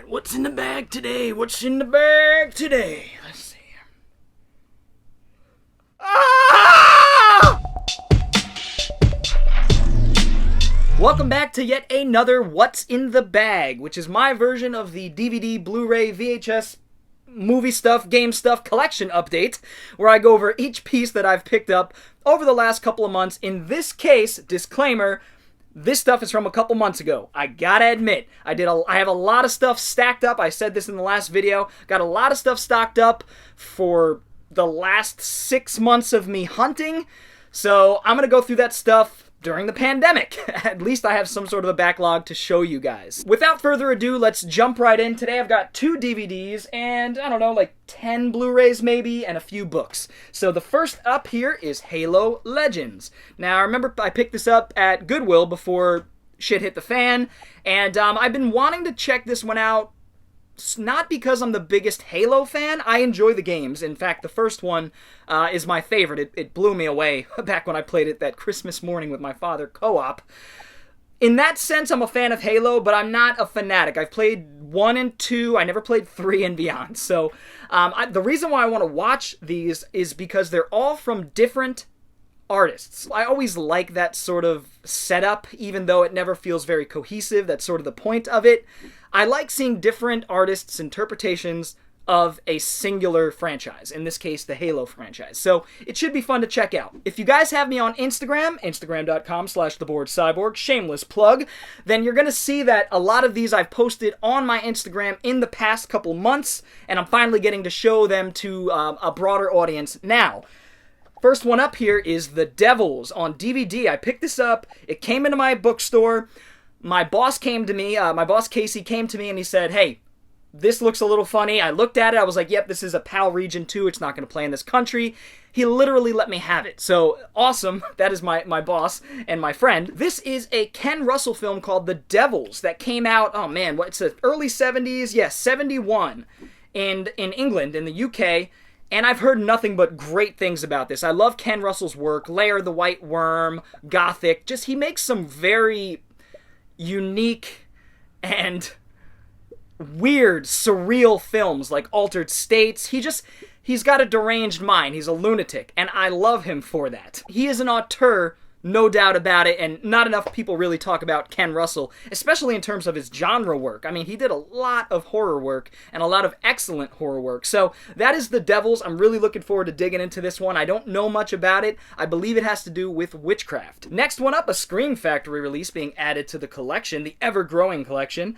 What's in the bag today? What's in the bag today? Let's see. Ah! Welcome back to yet another What's in the Bag, which is my version of the DVD, Blu-ray, VHS, movie stuff, game stuff collection update, where I go over each piece that I've picked up over the last couple of months. In this case, disclaimer, this stuff is from a couple months ago. I gotta admit, I have a lot of stuff stacked up. I said this in the last video. Got a lot of stuff stocked up for the last 6 months of me hunting. So I'm gonna go through that stuff during the pandemic. At least I have some sort of a backlog to show you guys. Without further ado, let's jump right in. Today I've got 2 DVDs and, I don't know, like 10 Blu-rays maybe, and a few books. So the first up here is Halo Legends. Now, I remember I picked this up at Goodwill before shit hit the fan, and I've been wanting to check this one out. It's not because I'm the biggest Halo fan. I enjoy the games. In fact, the first one is my favorite. It blew me away back when I played it that Christmas morning with my father co-op. In that sense, I'm a fan of Halo, but I'm not a fanatic. I've played 1 and 2. I never played 3 and beyond. So the reason why I want to watch these is because they're all from different artists. I always like that sort of setup, even though it never feels very cohesive. That's sort of the point of it. I like seeing different artists' interpretations of a singular franchise, in this case, the Halo franchise. So it should be fun to check out. If you guys have me on Instagram, instagram.com/theboredcyborg, shameless plug, then you're going to see that a lot of these I've posted on my Instagram in the past couple months, and I'm finally getting to show them to a broader audience now. First one up here is The Devils on DVD. I picked this up. It came into my bookstore. My boss came to me, my boss Casey came to me and he said, hey, this looks a little funny. I looked at it, I was like, yep, this is a PAL Region 2, it's not going to play in this country. He literally let me have it. So, awesome. That is my boss and my friend. This is a Ken Russell film called The Devils that came out, oh man, what's it, early 70s? Yes, 71 in England, in the UK. And I've heard nothing but great things about this. I love Ken Russell's work, Lair the White Worm, Gothic. Just, he makes some very unique and weird, surreal films like Altered States. He's got a deranged mind. He's a lunatic, and I love him for that. He is an auteur, no doubt about it, and not enough people really talk about Ken Russell, especially in terms of his genre work. I mean, he did a lot of horror work, and a lot of excellent horror work. So, that is The Devils. I'm really looking forward to digging into this one. I don't know much about it. I believe it has to do with witchcraft. Next one up, a Scream Factory release being added to the collection, the ever-growing collection.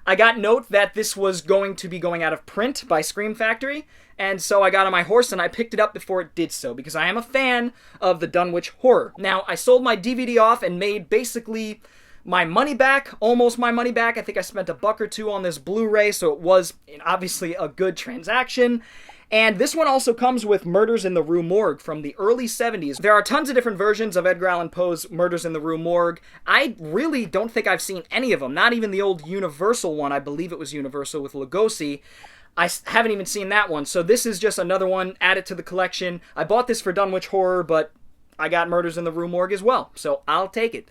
I got note that this was going to be going out of print by Scream Factory, and so I got on my horse and I picked it up before it did so, because I am a fan of the Dunwich Horror. Now, I sold my DVD off and made basically my money back, almost my money back. I think I spent $1 or $2 on this Blu-ray, so it was obviously a good transaction. And this one also comes with Murders in the Rue Morgue from the early 70s. There are tons of different versions of Edgar Allan Poe's Murders in the Rue Morgue. I really don't think I've seen any of them, not even the old Universal one. I believe it was Universal with Lugosi. I haven't even seen that one, so this is just another one added to the collection. I bought this for Dunwich Horror, but I got Murders in the Rue Morgue as well, so I'll take it.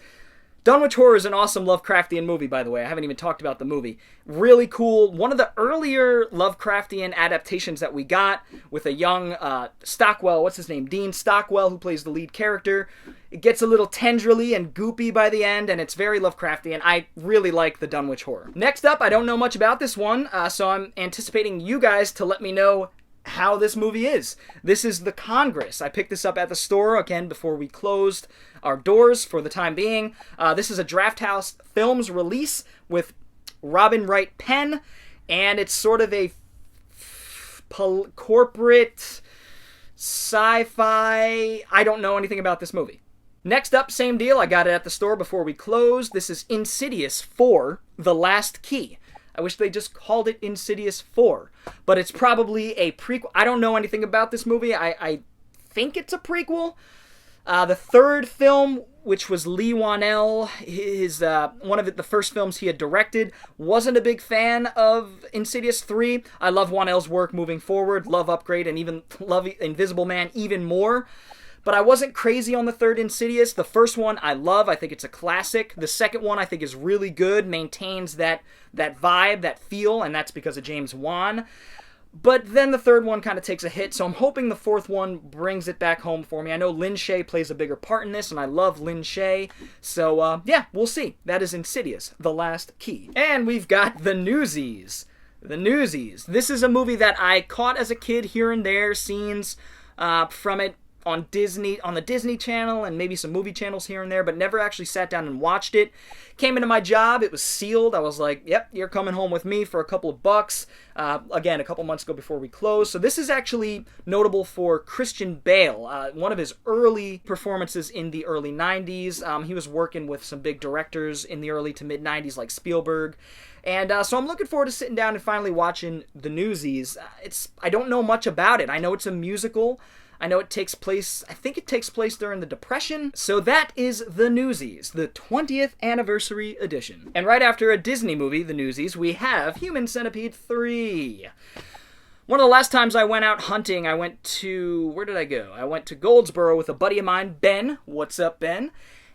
Dunwich Horror is an awesome Lovecraftian movie, by the way. I haven't even talked about the movie. Really cool. One of the earlier Lovecraftian adaptations that we got with a young Stockwell, what's his name? Dean Stockwell, who plays the lead character. It gets a little tendrily and goopy by the end, and it's very Lovecraftian. I really like the Dunwich Horror. Next up, I don't know much about this one, so I'm anticipating you guys to let me know how this movie is. This is The Congress. I picked this up at the store, again, before we closed our doors for the time being. This is a Draft House Films release with Robin Wright Penn, and it's sort of a corporate sci-fi. I don't know anything about this movie. Next up, same deal. I got it at the store before we closed. This is Insidious 4, The Last Key. I wish they just called it Insidious 4, but it's probably a prequel. I don't know anything about this movie. I think it's a prequel. The third film, which was Lee Wanell, one of the first films he had directed, wasn't a big fan of Insidious 3. I love Wanell's work moving forward, love Upgrade, and even love Invisible Man even more. But I wasn't crazy on the third Insidious. The first one I love. I think it's a classic. The second one I think is really good, maintains that vibe, that feel, and that's because of James Wan. But then the third one kind of takes a hit, so I'm hoping the fourth one brings it back home for me. I know Lin Shaye plays a bigger part in this, and I love Lin Shaye. So, yeah, we'll see. That is Insidious, The Last Key. And we've got The Newsies. The Newsies. This is a movie that I caught as a kid here and there, scenes from it on the Disney Channel and maybe some movie channels here and there, but never actually sat down and watched it. Came into my job, it was sealed. I was like, yep, you're coming home with me for a couple of bucks. Again, a couple months ago before we closed. So this is actually notable for Christian Bale, one of his early performances in the early 90s. He was working with some big directors in the early to mid 90s like Spielberg. And so I'm looking forward to sitting down and finally watching The Newsies. I don't know much about it. I know it's a musical. I know I think it takes place during the Depression. So that is The Newsies, the 20th anniversary edition. And right after a Disney movie, The Newsies, we have Human Centipede 3. One of the last times I went out hunting, I went to, where did I go? I went to Goldsboro with a buddy of mine, Ben. What's up, Ben?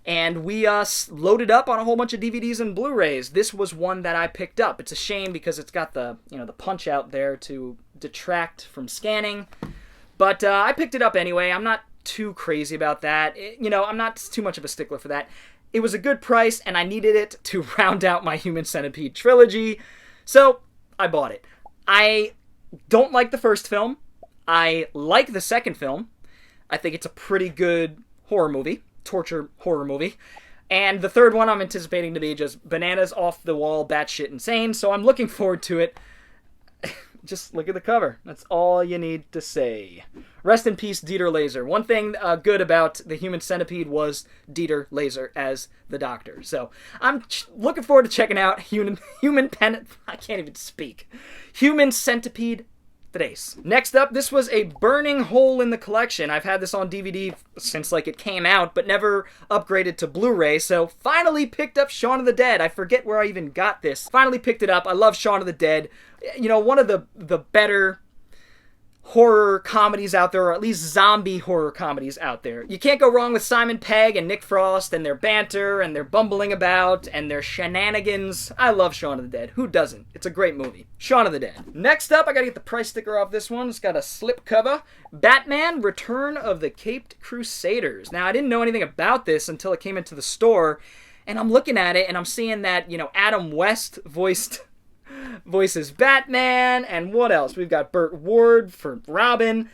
And we loaded up on a whole bunch of DVDs and Blu-rays. This was one that I picked up. It's a shame because it's got the punch out there to detract from scanning. But I picked it up anyway. I'm not too crazy about that. I'm not too much of a stickler for that. It was a good price, and I needed it to round out my Human Centipede trilogy. So I bought it. I don't like the first film. I like the second film. I think it's a pretty good horror movie. Torture horror movie. And the third one I'm anticipating to be just bananas, off the wall, batshit insane. So I'm looking forward to it. Just look at the cover. That's all you need to say. Rest in peace, Dieter Laser. One thing good about the Human Centipede was Dieter Laser as the Doctor. So I'm looking forward to checking out Human Centipede 3. Next up, this was a burning hole in the collection. I've had this on DVD since it came out, but never upgraded to Blu-ray, so finally picked up Shaun of the Dead. I forget where I even got this. Finally picked it up. I love Shaun of the Dead. One of the better horror comedies out there, or at least zombie horror comedies out there. You can't go wrong with Simon Pegg and Nick Frost and their banter and their bumbling about and their shenanigans. I love Shaun of the Dead. Who doesn't? It's a great movie. Shaun of the Dead. Next up, I gotta get the price sticker off this one. It's got a slip cover. Batman: Return of the Caped Crusaders. Now, I didn't know anything about this until it came into the store, and I'm looking at it and I'm seeing that, Adam West voices Batman, and what else? We've got Burt Ward for Robin,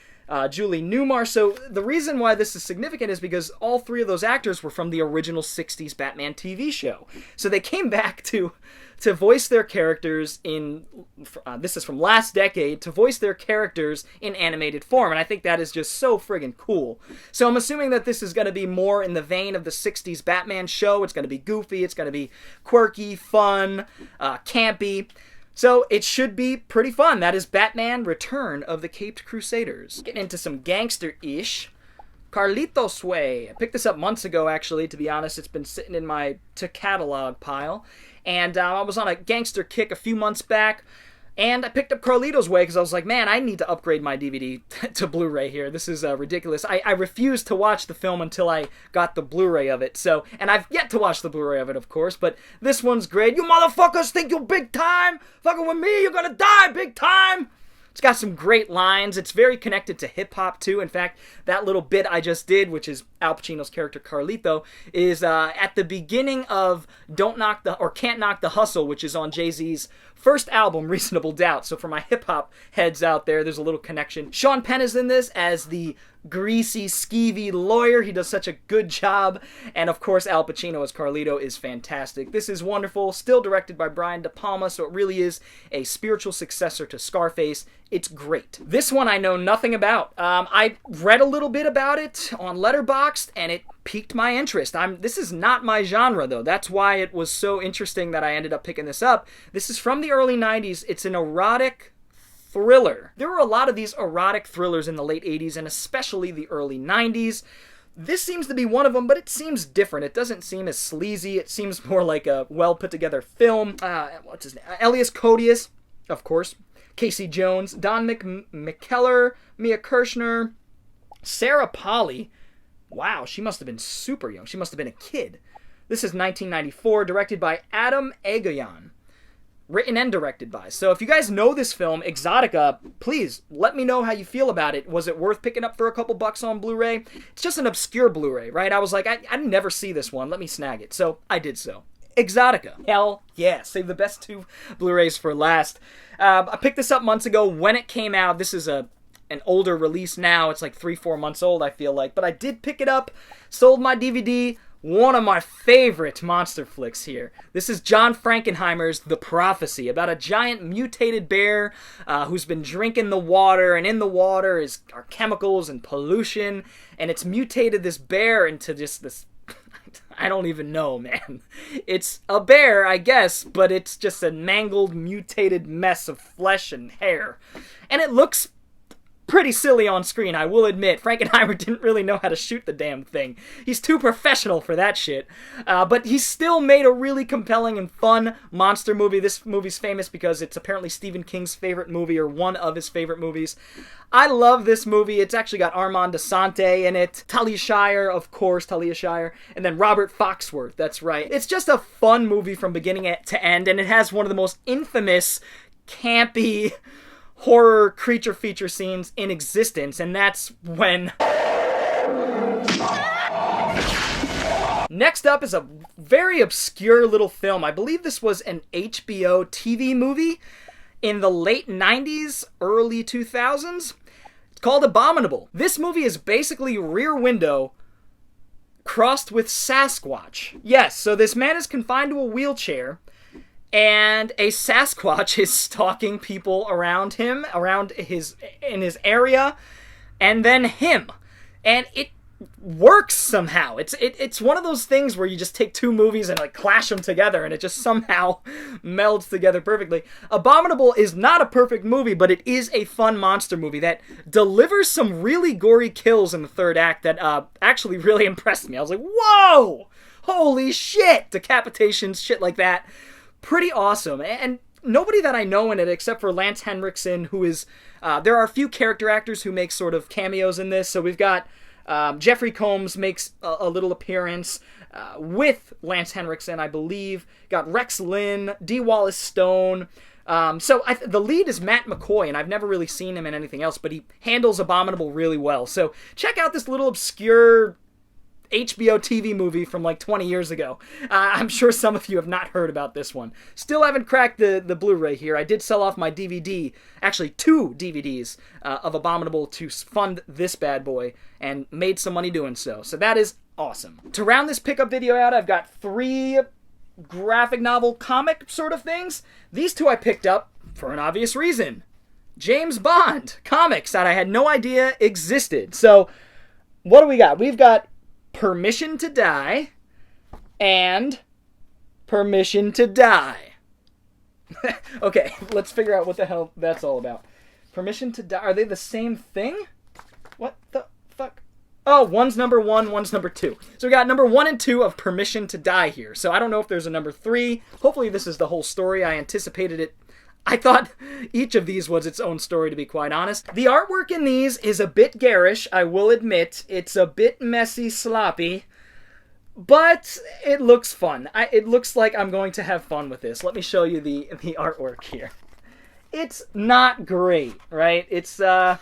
Julie Newmar. So the reason why this is significant is because all three of those actors were from the original 60s Batman TV show. So they came back to voice their characters in, this is from last decade, to voice their characters in animated form. And I think that is just so friggin' cool. So I'm assuming that this is going to be more in the vein of the 60s Batman show. It's going to be goofy. It's going to be quirky, fun, campy. So it should be pretty fun. That is Batman: Return of the Caped Crusaders. Getting into some gangster-ish. Carlitos Way. I picked this up months ago, actually, to be honest. It's been sitting in my to-catalog pile. And I was on a gangster kick a few months back. And I picked up Carlitos Way because I was like, man, I need to upgrade my DVD to Blu-ray here. This is ridiculous. I refused to watch the film until I got the Blu-ray of it. So, and I've yet to watch the Blu-ray of it, of course, but this one's great. You motherfuckers think you're big time? Fucking with me, you're gonna die big time! It's got some great lines. It's very connected to hip-hop, too. In fact, that little bit I just did, which is Al Pacino's character Carlito, is at the beginning of Can't Knock the Hustle, which is on Jay-Z's first album, Reasonable Doubt. So for my hip-hop heads out there, there's a little connection. Sean Penn is in this as the greasy, skeevy lawyer. He does such a good job. And of course, Al Pacino as Carlito is fantastic. This is wonderful. Still directed by Brian De Palma, so it really is a spiritual successor to Scarface. It's great. This one I know nothing about. I read a little bit about it on Letterboxd, and it piqued my interest. This is not my genre, though. That's why it was so interesting that I ended up picking this up. This is from the early 90s. It's an erotic thriller. There were a lot of these erotic thrillers in the late 80s and especially the early 90s. This seems to be one of them, but it seems different. It doesn't seem as sleazy. It seems more like a well-put-together film. What's his name? Elias Koteas, of course. Casey Jones. Don McKellar. Mia Kirshner. Sarah Polley. Wow, she must have been super young. She must have been a kid. This is 1994, directed by Adam Egoyan. Written and directed by. So if you guys know this film, Exotica, please let me know how you feel about it. Was it worth picking up for a couple bucks on Blu-ray? It's just an obscure Blu-ray, right? I was like, I never see this one. Let me snag it. So I did so. Exotica. Hell yeah. Save the best 2 Blu-rays for last. I picked this up months ago when it came out. This is an older release now. It's like 3-4 months old, I feel like. But I did pick it up, sold my DVD. One of my favorite monster flicks here. This is John Frankenheimer's The Prophecy, about a giant mutated bear who's been drinking the water, and in the water are chemicals and pollution, and it's mutated this bear into just this... I don't even know, man. It's a bear, I guess, but it's just a mangled, mutated mess of flesh and hair. And it looks pretty silly on screen, I will admit. Frankenheimer didn't really know how to shoot the damn thing. He's too professional for that shit. But he still made a really compelling and fun monster movie. This movie's famous because it's apparently Stephen King's favorite movie, or one of his favorite movies. I love this movie. It's actually got Armand Assante in it. Talia Shire, of course, Talia Shire. And then Robert Foxworth, that's right. It's just a fun movie from beginning to end, and it has one of the most infamous, campy horror creature feature scenes in existence, and that's when... Next up is a very obscure little film. I believe this was an HBO TV movie in the late 90s, early 2000s. It's called Abominable. This movie is basically Rear Window crossed with Sasquatch. Yes, so this man is confined to a wheelchair, and a Sasquatch is stalking people around him, in his area, and then him. And it works somehow. It's one of those things where you just take 2 movies and like clash them together, and it just somehow melds together perfectly. Abominable is not a perfect movie, but it is a fun monster movie that delivers some really gory kills in the third act that actually really impressed me. I was like, whoa! Holy shit! Decapitations, shit like that. Pretty awesome, and nobody that I know in it except for Lance Henriksen, who is... there are a few character actors who make sort of cameos in this, so we've got Jeffrey Combs makes a little appearance with Lance Henriksen, I believe. Got Rex Lynn, D. Wallace Stone. The lead is Matt McCoy, and I've never really seen him in anything else, but he handles Abominable really well. So check out this little obscure HBO TV movie from like 20 years ago. I'm sure some of you have not heard about this one. Still haven't cracked the Blu-ray here. I did sell off my DVD, actually 2 DVDs of Abominable to fund this bad boy, and made some money doing so. So that is awesome. To round this pickup video out, I've got 3 graphic novel comic sort of things. These 2 I picked up for an obvious reason. James Bond comics that I had no idea existed. So what do we got? We've got Permission to Die and Permission to Die. Okay, let's figure out what the hell that's all about. Permission to Die. Are they the same thing? What the fuck? Oh, one's number 1, one's number 2. So we got number 1 and 2 of Permission to Die here. So I don't know if there's a number 3. Hopefully this is the whole story. I anticipated it. I thought each of these was its own story, to be quite honest. The artwork in these is a bit garish, I will admit. It's a bit messy, sloppy, but it looks fun. It looks like I'm going to have fun with this. Let me show you the artwork here. It's not great, right? It's a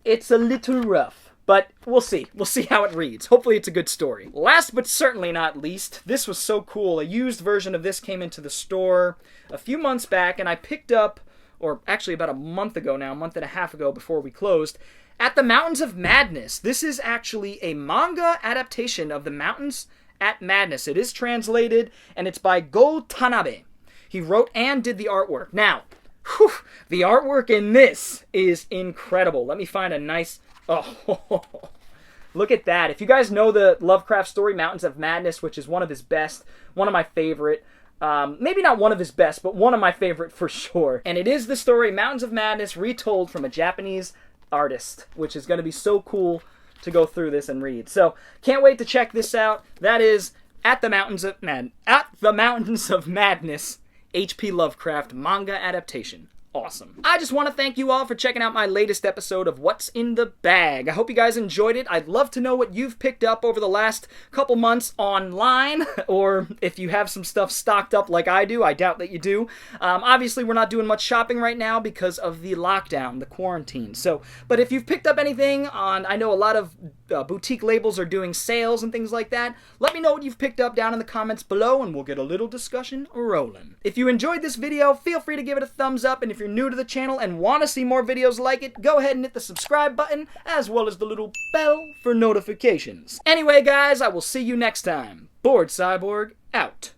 little rough. But we'll see. We'll see how it reads. Hopefully it's a good story. Last but certainly not least, this was so cool. A used version of this came into the store a few months back, and I picked up, or actually about a month ago now, a month and a half ago before we closed, At the Mountains of Madness. This is actually a manga adaptation of The Mountains at Madness. It is translated, and it's by Go Tanabe. He wrote and did the artwork. Now, the artwork in this is incredible. Let me find a nice... Oh, look at that. If you guys know the Lovecraft story, Mountains of Madness, which is one of his best, one of my favorite, maybe not one of his best, but one of my favorite for sure. And it is the story Mountains of Madness retold from a Japanese artist, which is going to be so cool to go through this and read. So, can't wait to check this out. That is At the Mountains of Madness, H.P. Lovecraft manga adaptation. awesome. I just want to thank you all for checking out my latest episode of What's in the Bag. I hope you guys enjoyed it. I'd love to know what you've picked up over the last couple months online, or if you have some stuff stocked up like I do. I doubt that you do. Obviously, we're not doing much shopping right now because of the lockdown, the quarantine. But if you've picked up anything on, I know a lot of boutique labels are doing sales and things like that, let me know what you've picked up down in the comments below and we'll get a little discussion rolling. If you enjoyed this video, feel free to give it a thumbs up, and if you're new to the channel and want to see more videos like it, go ahead and hit the subscribe button as well as the little bell for notifications. Anyway guys, I will see you next time. Bored Cyborg out.